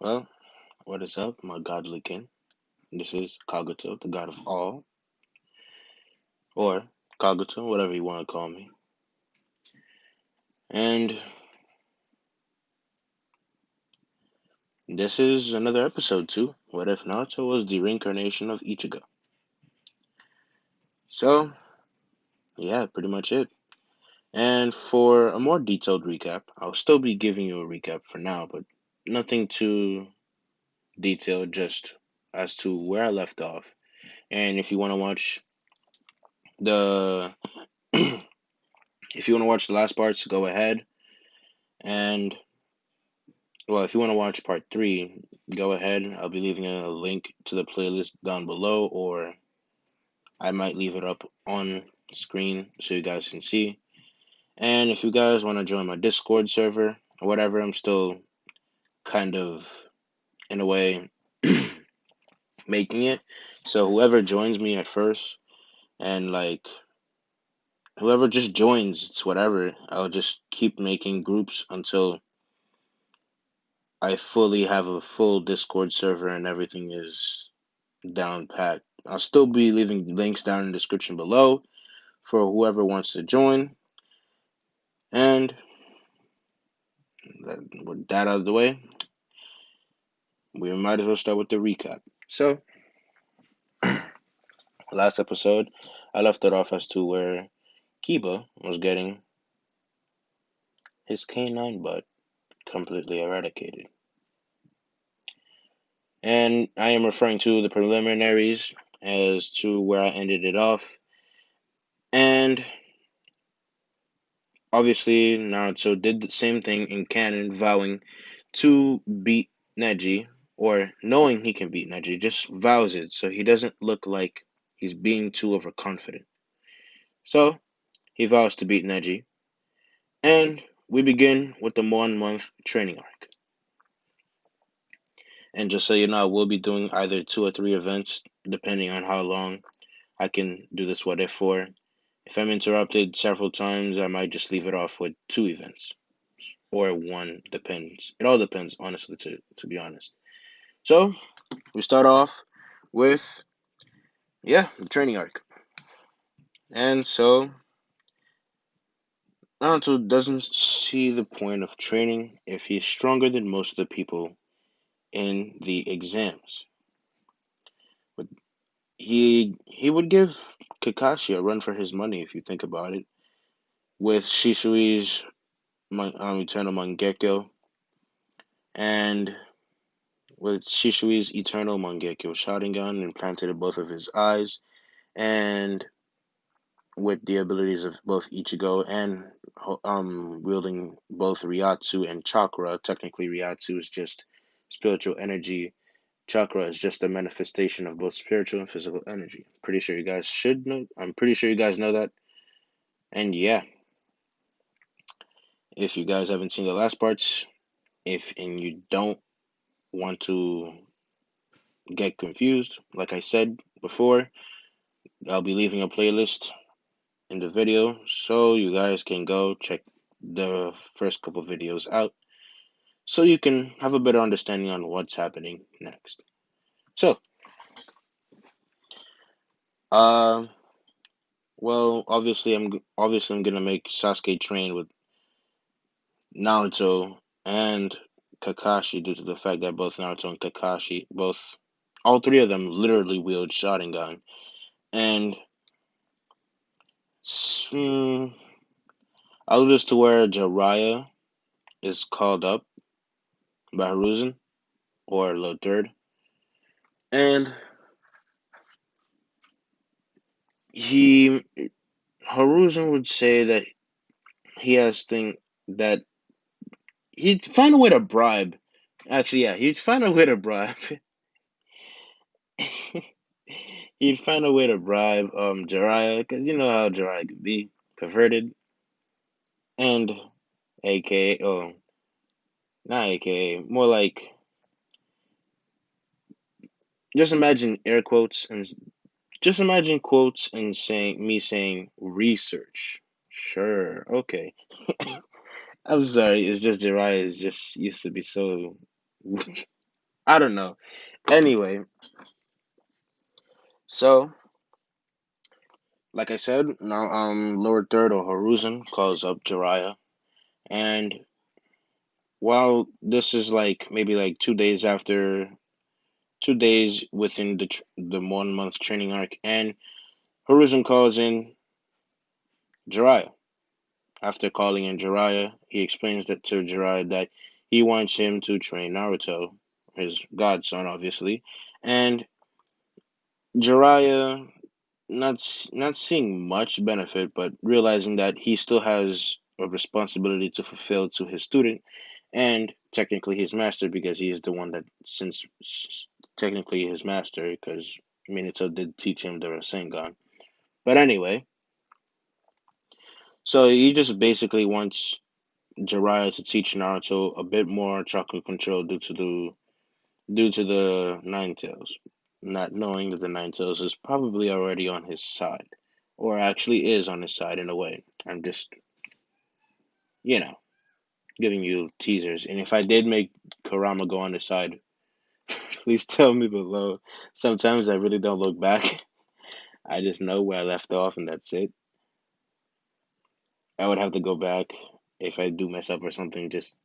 Well, what is up, my godly kin? This is Kagato, the god of all, or Kagato, whatever you want to call me. And this is another episode too. What if Naruto was the reincarnation of Ichigo? So, yeah, pretty much it. And for a more detailed recap, I'll still be giving you a recap for now, but nothing too detailed, just as to where I left off. And if you want to watch the if you want to watch the last parts, go ahead. And well, if you want to watch part three, go ahead. I'll be leaving a link to the playlist down below, or I might leave it up on screen so you guys can see. And if you guys want to join my Discord server or whatever, I'm still kind of, in a way, making it. So whoever joins me at first, and like whoever just joins, it's whatever. I'll just keep making groups until I fully have a full Discord server and everything is down pat. I'll still be leaving links down in the description below for whoever wants to join. And with that out of the way, we might as well start with the recap. So, last episode, I left it off as to where Kiba was getting his canine butt completely eradicated. And I am referring to the preliminaries as to where I ended it off. And obviously, Naruto did the same thing in canon, vowing to beat Neji, or knowing he can beat Neji, just vows it so he doesn't look like he's being too overconfident. So, he vows to beat Neji, and we begin with the 1 month training arc. And just so you know, I will be doing either 2 or 3 events, depending on how long I can do this what if for. If I'm interrupted several times, I might just leave it off with 2 events. Or one, depends. It all depends, honestly, to be honest. So, we start off with, yeah, the training arc. And so, Naruto doesn't see the point of training if he's stronger than most of the people in the exams. But he would give Kakashi a run for his money if you think about it. With Shisui's Eternal Mangekyo and with Shishui's Eternal Mangekyo Sharingan implanted in both of his eyes, and with the abilities of both Ichigo and wielding both Ryatsu and Chakra. Technically, Ryatsu is just spiritual energy. Chakra is just a manifestation of both spiritual and physical energy. Pretty sure you guys should know. I'm pretty sure you guys know that. And yeah, if you guys haven't seen the last parts, if and you don't want to get confused, like I said before, I'll be leaving a playlist in the video so you guys can go check the first couple videos out so you can have a better understanding on what's happening next. So, uh, well, obviously I'm gonna make Sasuke train with Naruto and Kakashi due to the fact that both Naruto and Kakashi, all three of them literally wield Sharingan. And mm, I'll just to where Jiraiya is called up by Hiruzen or Low Third. And he Hiruzen would say that he has thing that he'd find a way to bribe. Actually, yeah, he'd find a way to bribe. He'd find a way to bribe Jiraiya, because you know how Jiraiya could be perverted, and AKA, oh, not AKA, more like just imagine air quotes and just imagine quotes and saying research. Sure, okay. I'm sorry, it's just Jiraiya is just used to be so I don't know. Anyway, so like I said, now Lord Third or Horuzen calls up Jiraiya, and while this is like maybe like 2 days after, 2 days within the 1 month training arc, and Horuzen calls in Jiraiya. After calling in Jiraiya, he explains that to Jiraiya that he wants him to train Naruto, his godson, obviously, and Jiraiya not seeing much benefit, but realizing that he still has a responsibility to fulfill to his student and technically his master because he is the one that since technically his master because Minato did teach him the Rasengan. But anyway, so he just basically wants Jiraiya to teach Naruto a bit more chakra control due to the Nine Tails, not knowing that the Nine Tails is probably already on his side, or actually is on his side in a way. I'm just, you know, giving you teasers. And if I did make Kurama go on his side, please tell me below. Sometimes I really don't look back. I just know where I left off, and that's it. I would have to go back if I do mess up or something. Just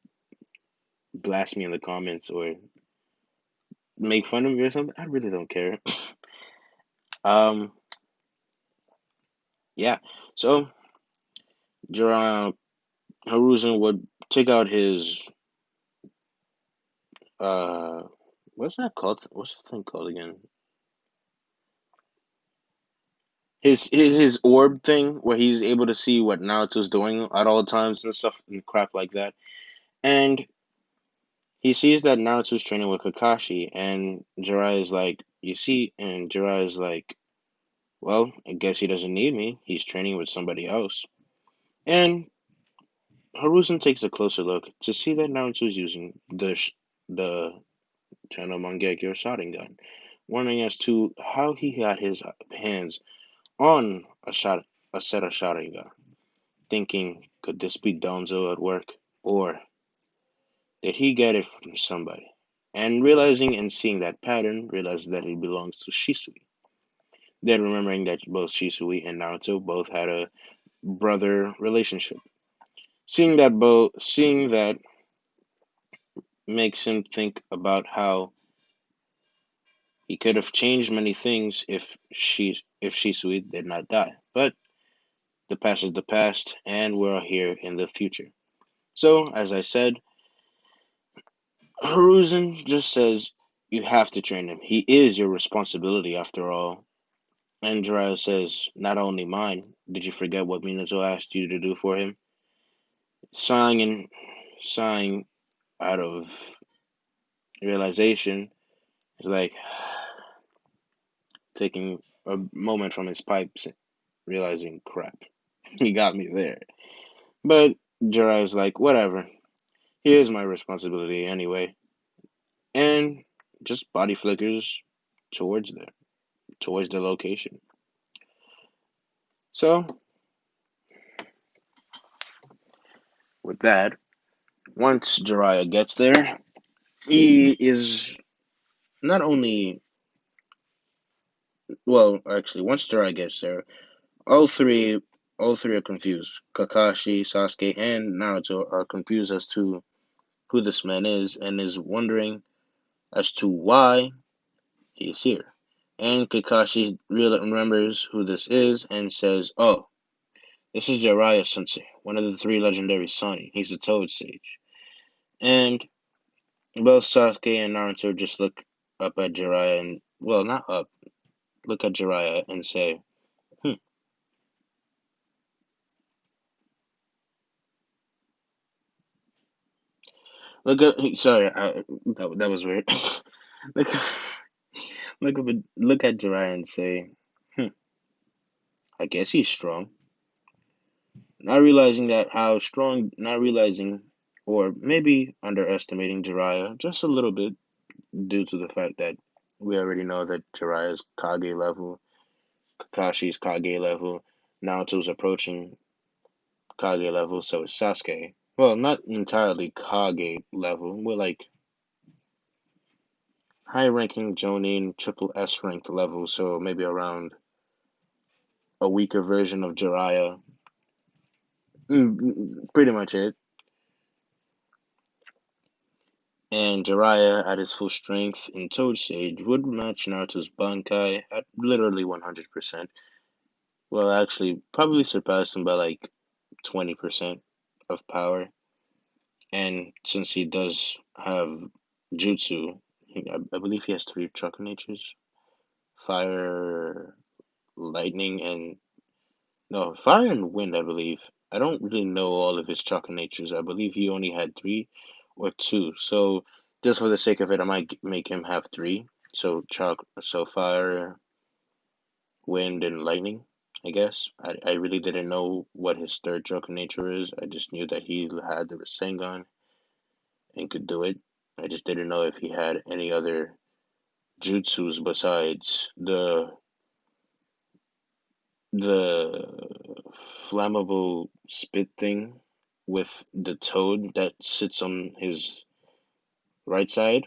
blast me in the comments or make fun of me or something. I really don't care. Um, yeah. So Jiraiya Haruzen would take out his uh what's that called? What's the thing called again? His orb thing where he's able to see what Naruto's doing at all times and stuff and crap like that. And he sees that Naruto's training with Kakashi and Jiraiya is like, you see, and Jiraiya is like, well, I guess he doesn't need me. He's training with somebody else. And Haruzen takes a closer look to see that Naruto's using the China Mangekyo Sharingan, wondering as to how he got his hands on a set of Sharingan, thinking, could this be Donzo at work? Or did he get it from somebody? And realizing and seeing that pattern, realizes that it belongs to Shisui. Then remembering that both Shisui and Naruto both had a brother relationship. Seeing that makes him think about how he could have changed many things if Shisui did not die. But the past is the past, and we're here in the future. So, as I said, Hiruzen just says you have to train him. He is your responsibility after all. And Jiraiya says, not only mine. Did you forget what Minato asked you to do for him? Sighing and sighing out of realization, is like taking a moment from his pipes, realizing, crap, he got me there. But Jiraiya's like, whatever. Here's my responsibility anyway. And just body flickers towards there, towards the location. So, with that, once Jiraiya gets there, he is not only, well, actually, once Jiraiya gets there, all three, all three are confused. Kakashi, Sasuke, and Naruto are confused as to who this man and is wondering as to why he's here. And Kakashi remembers who this is and says, "Oh, this is Jiraiya Sensei, one of the three legendary Sani. He's a Toad Sage." And both Sasuke and Naruto just look up at Jiraiya and, well, not up, look at Jiraiya and say, "Hmm." Look at, sorry, that was weird. look, look at Jiraiya and say, "Hmm, I guess he's strong." Not realizing, or maybe underestimating Jiraiya just a little bit due to the fact that we already know that Jiraiya's Kage level, Kakashi's Kage level, Naruto's approaching Kage level, so is Sasuke. Well, not entirely Kage level, more like high ranking Jonin triple S ranked level, so maybe around a weaker version of Jiraiya. Pretty much it. And Jiraiya at his full strength in Toad Stage would match Naruto's Bankai at literally 100%. Well, actually, probably surpass him by like 20% of power. And since he does have Jutsu, I believe he has three chakra natures: fire, lightning, and no, fire and wind, I believe. I don't really know all of his chakra natures. I believe he only had three or two. So just for the sake of it, I might make him have three. So fire, wind, and lightning. I guess I really didn't know what his third chakra nature is. I just knew that he had the Rasengan and could do it. I just didn't know if he had any other jutsus besides the flammable spit thing with the toad that sits on his right side,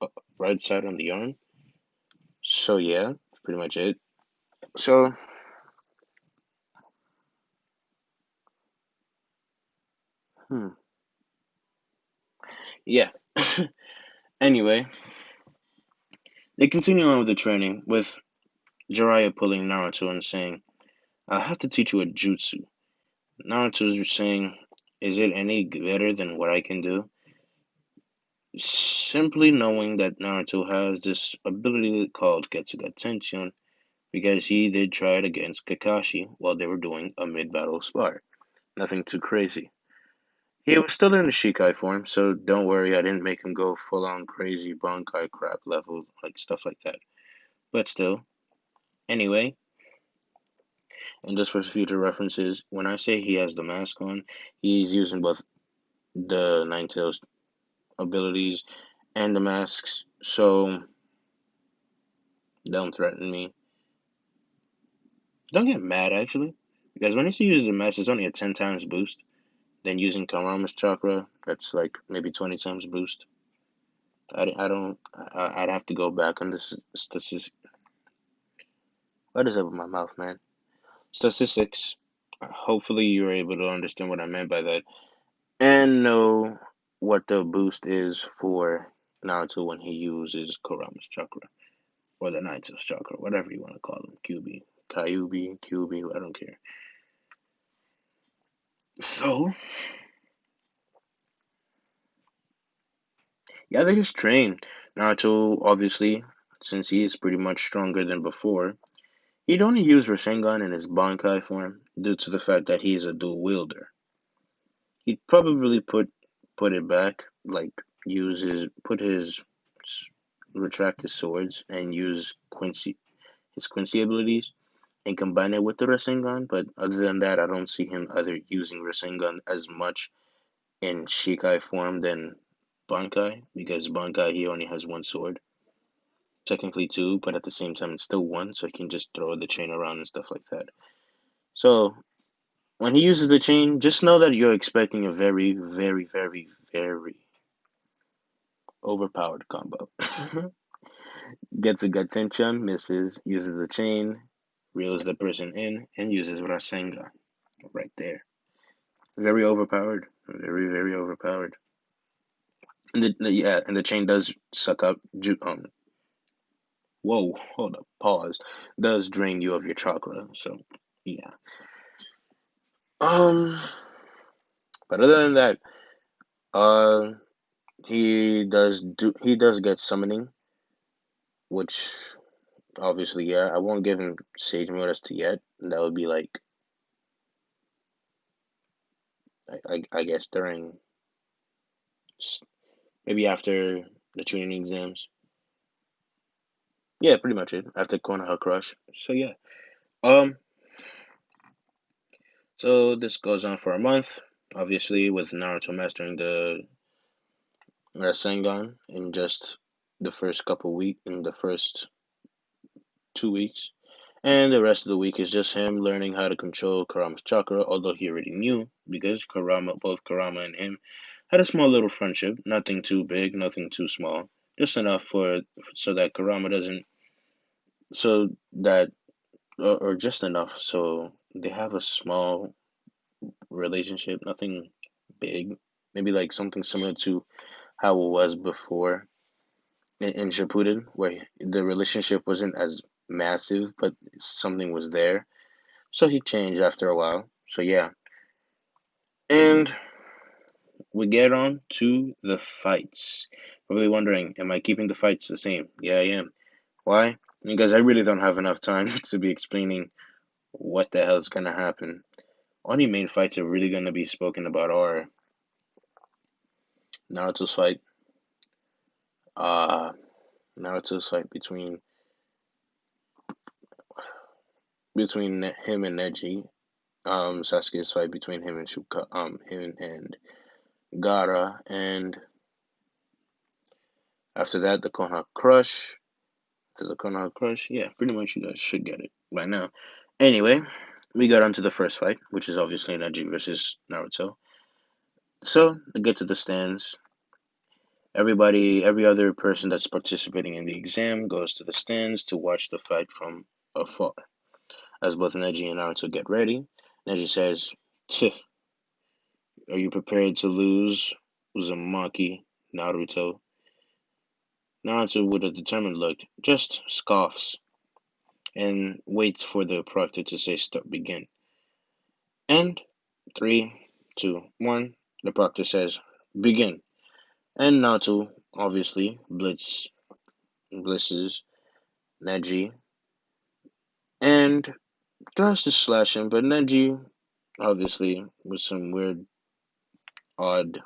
uh, right side on the arm. So yeah, that's pretty much it. So hmm, yeah. Anyway, they continue on with the training with Jiraiya pulling Naruto and saying, "I have to teach you a jutsu." Naruto's saying, "Is it any better than what I can do?" Simply knowing that Naruto has this ability called Getsuga Tenshin because he did try it against Kakashi while they were doing a mid-battle spar. Nothing too crazy. He was still in the Shikai form, so don't worry, I didn't make him go full-on crazy Bankai crap level, like stuff like that. But still, anyway, and just for future references, when I say he has the mask on, he's using both the Ninetales abilities and the masks, so don't threaten me. Don't get mad, actually, because when he uses the mask, it's only a 10 times boost. Then using Karama's chakra, that's like maybe 20 times boost. I don't, I'd have to go back on this statistics. What is up with my mouth, man? Statistics. Hopefully, you're able to understand what I meant by that and know what the boost is for Naruto when he uses Kurama's chakra or the Naito's chakra, whatever you want to call them. QB, Kyubi, QB, I don't care. So, yeah, they just train. Naruto, obviously, since he is pretty much stronger than before, he'd only use Rasengan in his Bankai form due to the fact that he's a dual wielder. He'd probably put it back, like use his retract his swords and use Quincy abilities and combine it with the Rasengan. But other than that, I don't see him other using Rasengan as much in Shikai form than Bankai because Bankai he only has one sword. Technically two, but at the same time it's still one, so he can just throw the chain around and stuff like that. So when he uses the chain, just know that you're expecting a very, very, very, very overpowered combo. Gets a gut tension, misses, uses the chain, reels the person in, and uses Rasengan right there. Very overpowered. Very, very overpowered. And yeah, and the chain does suck up. Whoa, hold up, pause. Does drain you of your chakra. So yeah. Um, but other than that, uh, he does get summoning, which obviously yeah, I won't give him Sage Modest yet. That would be like I guess during maybe after the tuning exams. Yeah, pretty much it. After Konoha Crush. So yeah. Um. So this goes on for a month, obviously with Naruto mastering the Rasengan in just the first 2 weeks. And the rest of the week is just him learning how to control Karama's chakra, although he already knew, because both Karama and him had a small little friendship, nothing too big, nothing too small, just enough for so that Kurama doesn't so that or just enough so they have a small relationship, nothing big. Maybe like something similar to how it was before in Shippuden, where the relationship wasn't as massive, but something was there. So he changed after a while. So yeah, and we get on to the fights. Probably wondering, am I keeping the fights the same? Yeah, I am. Why? Because I really don't have enough time to be explaining what the hell is gonna happen. Only main fights are really gonna be spoken about are Naruto's fight, uh, Naruto's fight between him and Neji, Sasuke's fight between him and him and Gaara, and after that the Konoha Crush. To the Konoha Crush, yeah, pretty much you guys should get it by now. Anyway, we got onto the first fight, which is obviously Neji versus Naruto. So, to get to the stands, every other person that's participating in the exam goes to the stands to watch the fight from afar. As both Neji and Naruto get ready, Neji says, "Tch, are you prepared to lose, Uzumaki, Naruto?" Naruto, with a determined look, just scoffs and waits for the proctor to say start begin. And three, two, one, the proctor says begin. And Naruto obviously blitzes Neji and tries to slash him, but Neji obviously with some weird odd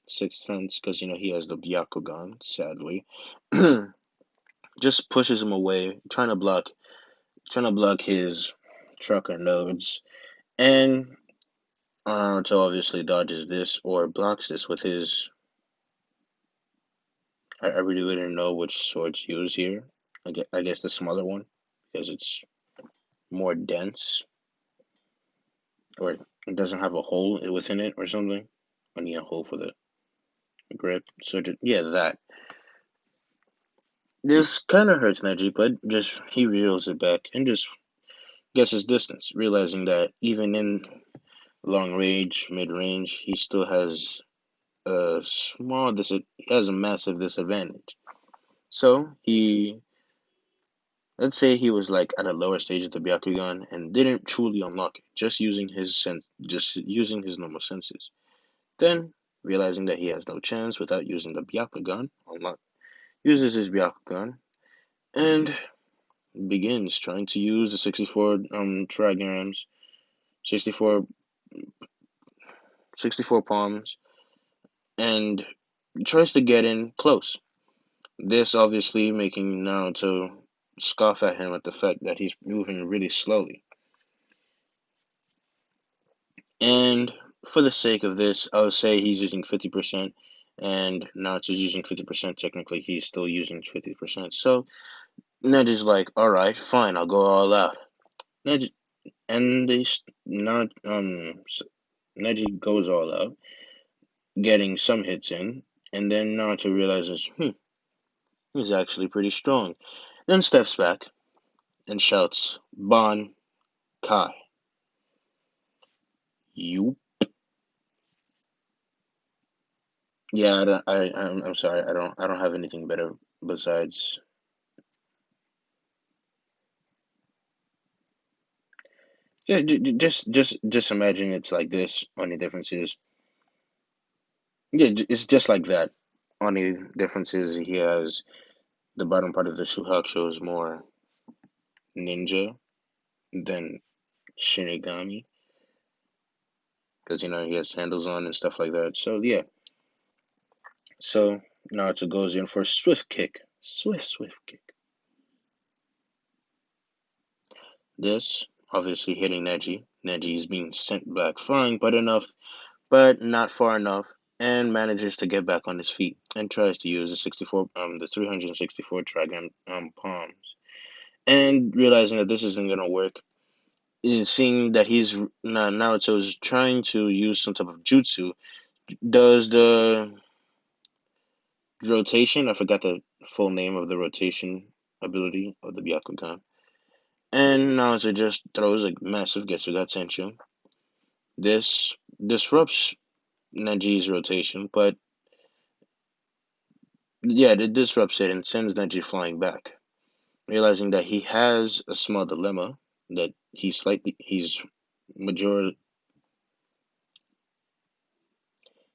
sixth sense, because he has the Byakugan, sadly. Just pushes him away, trying to block his trucker nodes. And Naruto obviously dodges this or blocks this with his. I really wouldn't know which sword to use here. I guess the smaller one because it's more dense or it doesn't have a hole within it or something. I need a hole for the grip. So yeah, that. This kind of hurts Neji, but just he reels it back and just gets his distance, realizing that even in long range, mid range, he still has he has a massive disadvantage. So let's say he was like at a lower stage of the Byakugan and didn't truly unlock it, just using his normal senses. Then, realizing that he has no chance without using the Byakugan, uses his Byakugan and begins trying to use the 64 trigrams, 64 64 palms, and tries to get in close. This obviously making Naruto scoff at him at the fact that he's moving really slowly. And for the sake of this, I would say he's using 50%, and Naruto's using 50%. Technically, he's still using 50%. So Neji's like, all right, fine, I'll go all out. Neji and they not Neji goes all out, getting some hits in, and then Naruto realizes, he's actually pretty strong. Then steps back and shouts, Bon Kai. You. Yeah, I'm sorry. I don't have anything better besides. Yeah, just imagine it's like this. Only difference is, yeah, it's just like that. Only difference is he has the bottom part of the Shuhakusho is more ninja than Shinigami, because he has handles on and stuff like that. So yeah, so Naruto goes in for a swift kick, swift kick. This obviously hitting Neji. Neji is being sent back flying, but not far enough, and manages to get back on his feet and tries to use the 364 trigram palms. And realizing that this isn't gonna work, is seeing that Naruto is trying to use some type of jutsu, does the rotation. I forgot the full name of the rotation ability of the Byakugan. And Naruto just throws a massive Getsuga Tenshu. This disrupts Neji's rotation, but yeah, it disrupts it and sends Neji flying back, realizing that he has a small dilemma, that major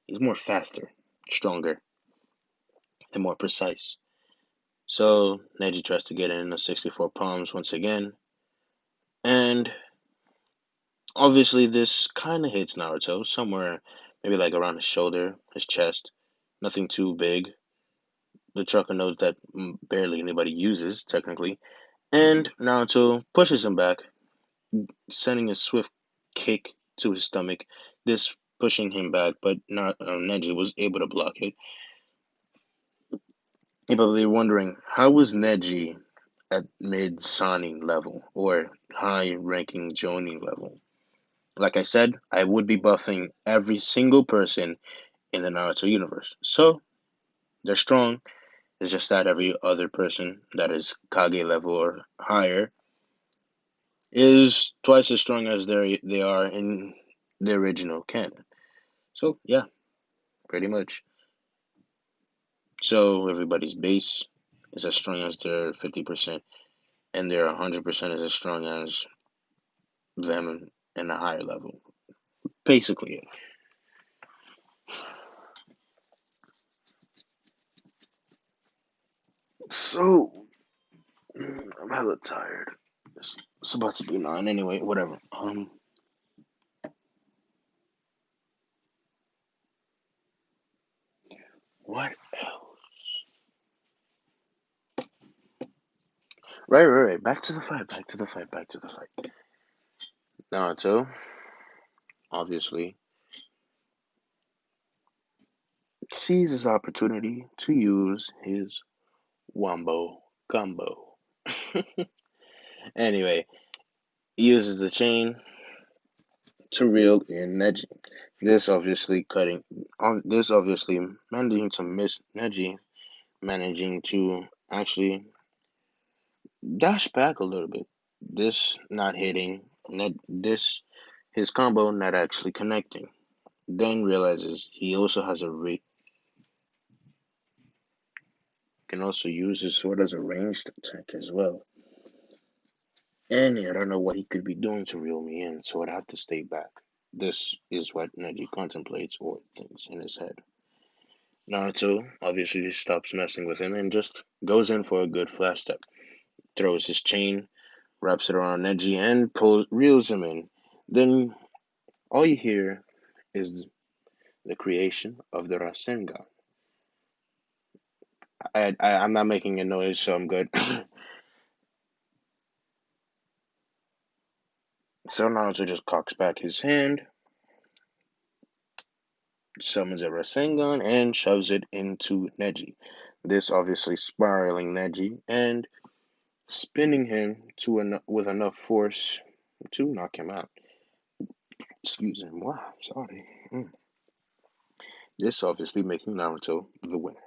he's more faster, stronger, and more precise. So Neji tries to get in the 64 palms once again, and obviously this kind of hits Naruto somewhere, maybe like around his shoulder, his chest. Nothing too big. The trucker knows that barely anybody uses technically, and Naruto pushes him back, sending a swift kick to his stomach. This pushing him back, but not Neji was able to block it. You're probably wondering, how was Neji at mid Sani level or high ranking Jonin level? Like I said, I would be buffing every single person in the Naruto universe. So they're strong. It's just that every other person that is Kage level or higher is twice as strong as they are in the original canon. So yeah, pretty much. So everybody's base is as strong as their 50%, and their 100% is as strong as them in a higher level. Basically, so I'm hella tired. It's about to be 9 anyway. Whatever. What else? Right. Back to the fight. Back to the fight. Back to the fight. Naruto, obviously, sees his opportunity to use his Wombo combo. Anyway, he uses the chain to reel in Neji. This obviously managing to miss Neji, managing to actually dash back a little bit. This not hitting, his combo not actually connecting. Then realizes he also has can also use his sword as a ranged attack as well. And I don't know what he could be doing to reel me in, so I'd have to stay back. This is what Neji contemplates or thinks in his head. Naruto obviously stops messing with him and just goes in for a good flash step. Throws his chain, wraps it around Neji, and reels him in. Then all you hear is the creation of the Rasengan. I'm not making a noise, so I'm good. So Naruto just cocks back his hand, summons a Rasengan, and shoves it into Neji. This obviously spiraling Neji and spinning him with enough force to knock him out. Excuse him. Wow, sorry. This obviously making Naruto the winner.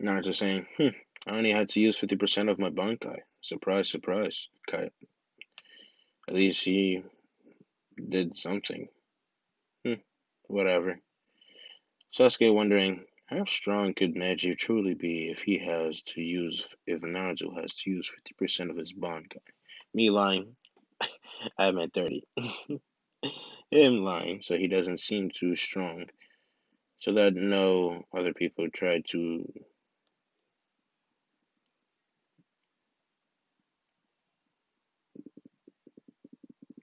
Naruto saying, I only had to use 50% of my Bankai. Surprise, surprise. Kai. At least he did something. Whatever. Sasuke wondering, how strong could Neji truly be if Naruto has to use 50% of his Bankai? Me lying, I'm at 30. Him lying, so he doesn't seem too strong. So that no other people tried to.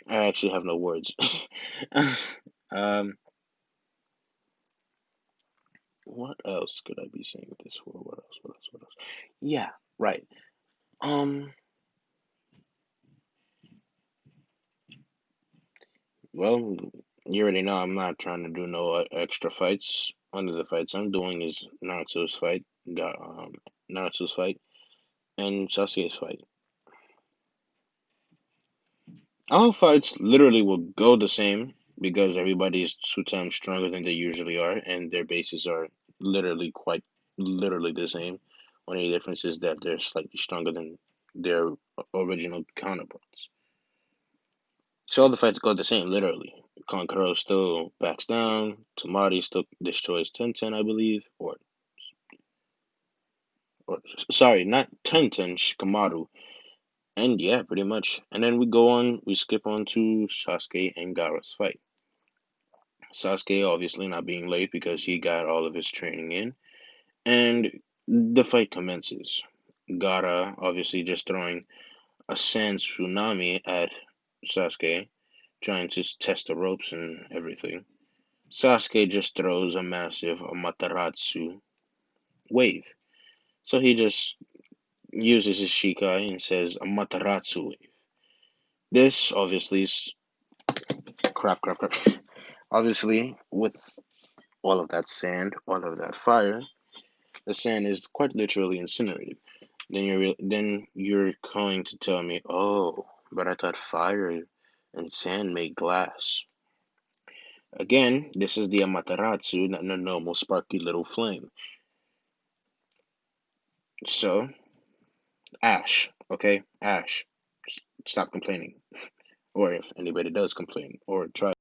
I actually have no words. um, what else could I be saying this for? What else? What else? What else? Yeah, right. Um, well, you already know I'm not trying to do no extra fights. Under the fights I'm doing is Naruto's fight, and Sasuke's fight. All fights literally will go the same because everybody is 2 times stronger than they usually are, and their bases are literally the same. Only difference is that they're slightly stronger than their original counterparts. So all the fights go the same, literally. Kankuro still backs down. Tamari still destroys Tenten, I believe, or sorry, not Tenten, Shikamaru. And yeah, pretty much. And then we skip on to Sasuke and Gaara's fight. Sasuke obviously not being late because he got all of his training in, and the fight commences. Gaara obviously just throwing a sand tsunami at Sasuke, trying to test the ropes and everything. Sasuke just throws a massive Amaterasu wave. So he just uses his Shikai and says Amaterasu wave. This obviously is crap. Obviously, with all of that sand, all of that fire, the sand is quite literally incinerated. Then you're going to tell me, oh, but I thought fire and sand make glass. Again, this is the Amaterasu, not the normal sparkly little flame. So, Ash, okay? Ash, stop complaining. Or if anybody does complain or try